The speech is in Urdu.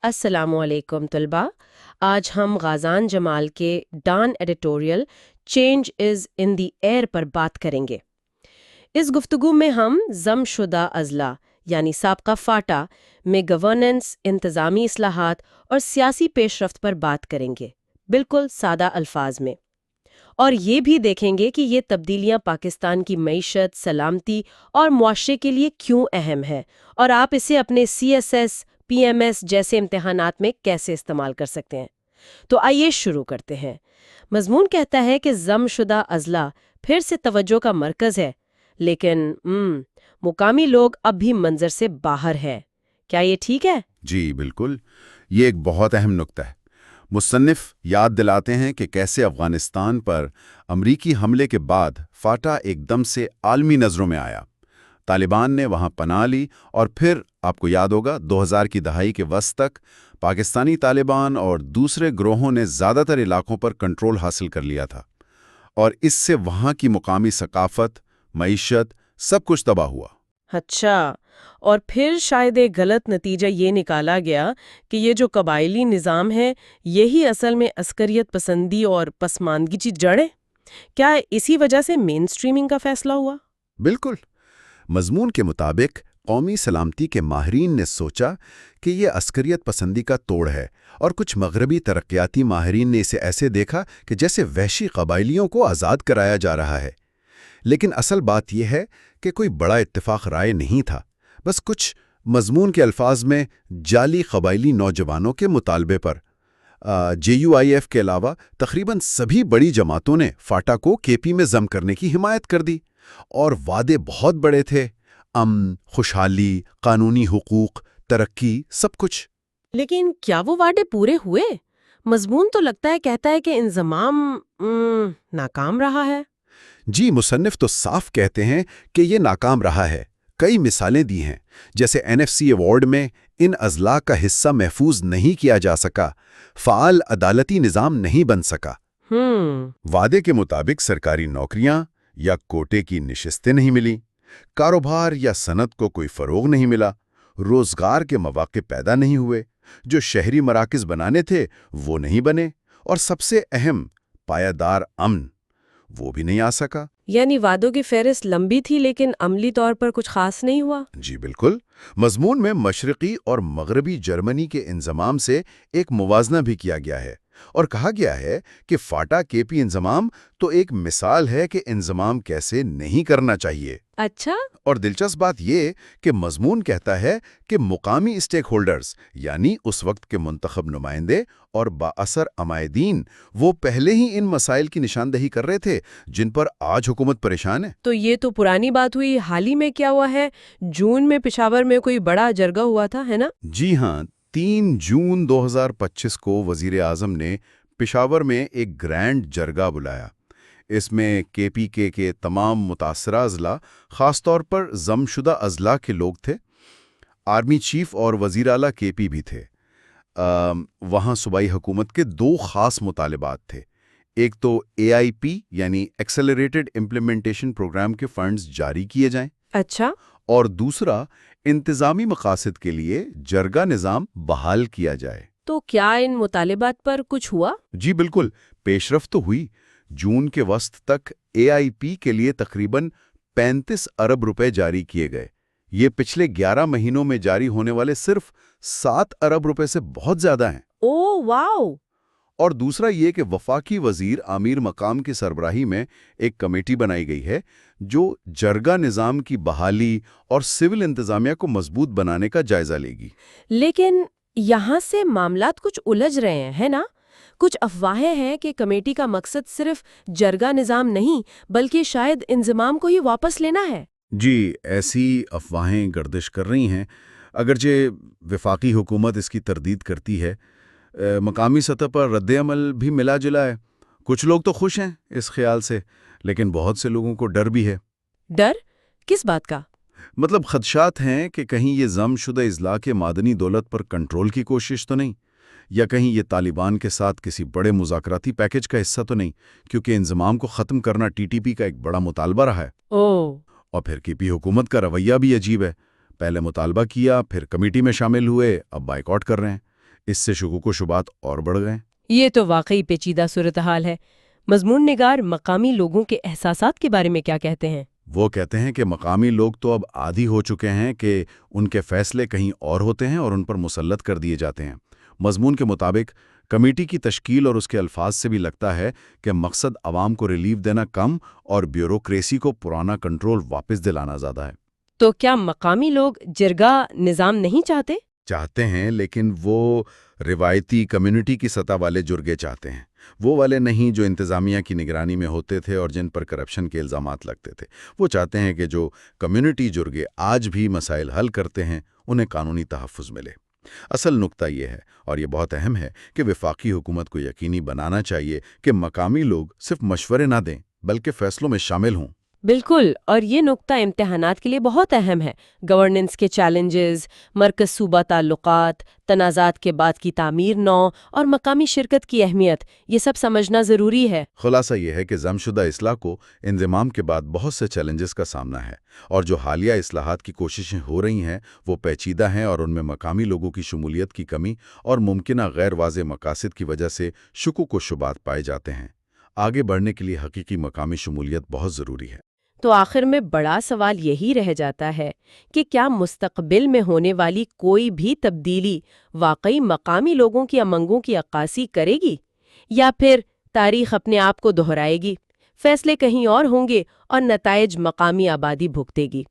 السلام علیکم طلباء. آج ہم غازان جمال کے Dawn editorial change is in the air پر بات کریں گے. اس گفتگو میں ہم ضم شدہ اضلاع یعنی سابقہ فاٹا میں گورننس، انتظامی اصلاحات اور سیاسی پیش رفت پر بات کریں گے، بالکل سادہ الفاظ میں. اور یہ بھی دیکھیں گے کہ یہ تبدیلیاں پاکستان کی معیشت، سلامتی اور معاشرے کے لیے کیوں اہم ہے، اور آپ اسے اپنے CSS PMS جیسے امتحانات میں کیسے استعمال کر سکتے ہیں. تو آئیے شروع کرتے ہیں. مضمون کہتا ہے کہ ضم شدہ اضلاع پھر سے توجہ کا مرکز ہے، لیکن مقامی لوگ اب بھی منظر سے باہر ہے. کیا یہ ٹھیک ہے؟ جی بالکل، یہ ایک بہت اہم نکتہ ہے. مصنف یاد دلاتے ہیں کہ کیسے افغانستان پر امریکی حملے کے بعد فاٹا ایک دم سے عالمی نظروں میں آیا. طالبان نے وہاں پناہ لی اور پھر آپ کو یاد ہوگا 2000 کی دہائی کے وسط تک پاکستانی طالبان اور دوسرے گروہوں نے زیادہ تر علاقوں پر کنٹرول حاصل کر لیا تھا، اور اس سے وہاں کی مقامی ثقافت، معیشت، سب کچھ تباہ ہوا. اچھا، اور پھر شاید ایک غلط نتیجہ یہ نکالا گیا کہ یہ جو قبائلی نظام ہے یہی اصل میں عسکریت پسندی اور پسماندگی کی جڑ ہے. کیا اسی وجہ سے مین سٹریمنگ کا فیصلہ ہوا؟ بالکل. مضمون کے مطابق قومی سلامتی کے ماہرین نے سوچا کہ یہ عسکریت پسندی کا توڑ ہے، اور کچھ مغربی ترقیاتی ماہرین نے اسے ایسے دیکھا کہ جیسے وحشی قبائلیوں کو آزاد کرایا جا رہا ہے. لیکن اصل بات یہ ہے کہ کوئی بڑا اتفاق رائے نہیں تھا، بس کچھ مضمون کے الفاظ میں جعلی قبائلی نوجوانوں کے مطالبے پر. JUIF کے علاوہ تقریباً سبھی بڑی جماعتوں نے فاٹا کو KP میں ضم کرنے کی حمایت کر دی، اور وعدے بہت بڑے تھے: امن، خوشحالی، قانونی حقوق، ترقی، سب کچھ. لیکن کیا وہ وعدے پورے ہوئے؟ مضمون تو لگتا ہے کہتا ہے کہ انضمام ناکام رہا ہے. جی، مصنف تو صاف کہتے ہیں کہ یہ ناکام رہا ہے. کئی مثالیں دی ہیں، جیسے NFC ایوارڈ میں ان اضلاع کا حصہ محفوظ نہیں کیا جا سکا، فعال عدالتی نظام نہیں بن سکا. وعدے کے مطابق سرکاری نوکریاں یا کوٹے کی نشستیں نہیں ملی، کاروبار یا صنعت کو کوئی فروغ نہیں ملا، روزگار کے مواقع پیدا نہیں ہوئے، جو شہری مراکز بنانے تھے وہ نہیں بنے، اور سب سے اہم پائیدار امن وہ بھی نہیں آ سکا. یعنی وعدوں کی فہرست لمبی تھی لیکن عملی طور پر کچھ خاص نہیں ہوا. جی بالکل. مضمون میں مشرقی اور مغربی جرمنی کے انضمام سے ایک موازنہ بھی کیا گیا ہے، اور کہا گیا ہے کہ فاٹا KP انضمام تو ایک مثال ہے کہ انضمام کیسے نہیں کرنا چاہیے. اچھا. اور دلچسپ بات یہ کہ مضمون کہتا ہے کہ مقامی اسٹیک ہولڈرز یعنی اس وقت کے منتخب نمائندے اور بااثر عمائدین وہ پہلے ہی ان مسائل کی نشاندہی کر رہے تھے جن پر آج حکومت پریشان ہے. تو یہ تو پرانی بات ہوئی. حال ہی میں کیا ہوا ہے؟ جون میں پشاور میں کوئی بڑا جرگہ ہوا تھا، ہے نا؟ جی ہاں، 3 جون 2025 کو وزیر اعظم نے پشاور میں ایک گرینڈ جرگہ بلایا. اس میں KPK کے تمام متاثرہ اضلاع، خاص طور پر ضم شدہ اضلاع کے لوگ تھے. آرمی چیف اور وزیر اعلیٰ KP بھی تھے. وہاں صوبائی حکومت کے 2 خاص مطالبات تھے. ایک تو AIP یعنی ایکسلریٹڈ امپلیمنٹیشن پروگرام کے فنڈز جاری کیے جائیں. اچھا. اور دوسرا انتظامی مقاصد کے لیے جرگہ نظام بحال کیا جائے. تو کیا ان مطالبات پر کچھ ہوا؟ جی بالکل، پیش رفت تو ہوئی. جون کے وسط تک AIP کے لیے تقریباً 35 ارب روپے جاری کیے گئے. یہ پچھلے 11 مہینوں میں جاری ہونے والے صرف 7 ارب روپے سے بہت زیادہ ہیں. اوہ واو! اور دوسرا یہ کہ وفاقی وزیر عامر مقام کی سربراہی میں ایک کمیٹی بنائی گئی ہے جو جرگہ نظام کی بحالی اور سول انتظامیہ کو مضبوط بنانے کا جائزہ لے گی. لیکن یہاں سے معاملات کچھ الجھ رہے ہیں، ہے نا؟ کچھ افواہیں ہیں کہ کمیٹی کا مقصد صرف جرگہ نظام نہیں بلکہ شاید انضمام کو ہی واپس لینا ہے. جی، ایسی افواہیں گردش کر رہی ہیں. اگرچہ وفاقی حکومت اس کی تردید کرتی ہے، مقامی سطح پر رد عمل بھی ملا جلا ہے. کچھ لوگ تو خوش ہیں اس خیال سے، لیکن بہت سے لوگوں کو ڈر بھی ہے. ڈر؟ کس بات کا؟ مطلب خدشات ہیں کہ کہیں یہ ضم شدہ اضلاع کے معدنی دولت پر کنٹرول کی کوشش تو نہیں، یا کہیں یہ طالبان کے ساتھ کسی بڑے مذاکراتی پیکج کا حصہ تو نہیں، کیونکہ انضمام کو ختم کرنا TTP کا ایک بڑا مطالبہ رہا ہے. اور پھر KP حکومت کا رویہ بھی عجیب ہے. پہلے مطالبہ کیا، پھر کمیٹی میں شامل ہوئے، اب بائیکاٹ کر رہے ہیں. اس سے شکوک و شبہات اور بڑھ گئے۔ یہ تو واقعی پیچیدہ صورتحال ہے۔ مضمون نگار مقامی لوگوں کے احساسات کے بارے میں کیا کہتے ہیں؟ وہ کہتے ہیں کہ مقامی لوگ تو اب عادی ہو چکے ہیں کہ ان کے فیصلے کہیں اور ہوتے ہیں اور ان پر مسلط کر دیے جاتے ہیں۔ مضمون کے مطابق کمیٹی کی تشکیل اور اس کے الفاظ سے بھی لگتا ہے کہ مقصد عوام کو ریلیف دینا کم اور بیوروکریسی کو پرانا کنٹرول واپس دلانا زیادہ ہے۔ تو کیا مقامی لوگ جرگہ نظام نہیں چاہتے؟ چاہتے ہیں، لیکن وہ روایتی کمیونٹی کی سطح والے جرگے چاہتے ہیں، وہ والے نہیں جو انتظامیہ کی نگرانی میں ہوتے تھے اور جن پر کرپشن کے الزامات لگتے تھے۔ وہ چاہتے ہیں کہ جو کمیونٹی جرگے آج بھی مسائل حل کرتے ہیں انہیں قانونی تحفظ ملے۔ اصل نقطہ یہ ہے، اور یہ بہت اہم ہے، کہ وفاقی حکومت کو یقینی بنانا چاہیے کہ مقامی لوگ صرف مشورے نہ دیں بلکہ فیصلوں میں شامل ہوں۔ بالکل، اور یہ نقطہ امتحانات کے لیے بہت اہم ہے۔ گورننس کے چیلنجز، مرکز صوبہ تعلقات، تنازعات کے بعد کی تعمیر نو اور مقامی شرکت کی اہمیت، یہ سب سمجھنا ضروری ہے۔ خلاصہ یہ ہے کہ ضم شدہ اصلاح کو انضمام کے بعد بہت سے چیلنجز کا سامنا ہے، اور جو حالیہ اصلاحات کی کوششیں ہو رہی ہیں وہ پیچیدہ ہیں اور ان میں مقامی لوگوں کی شمولیت کی کمی اور ممکنہ غیر واضح مقاصد کی وجہ سے شکوک و شبہات پائے جاتے ہیں۔ آگے بڑھنے کے لیے حقیقی مقامی شمولیت بہت ضروری ہے۔ تو آخر میں بڑا سوال یہی رہ جاتا ہے کہ کیا مستقبل میں ہونے والی کوئی بھی تبدیلی واقعی مقامی لوگوں کی امنگوں کی عکاسی کرے گی، یا پھر تاریخ اپنے آپ کو دہرائے گی، فیصلے کہیں اور ہوں گے اور نتائج مقامی آبادی بھگتے گی؟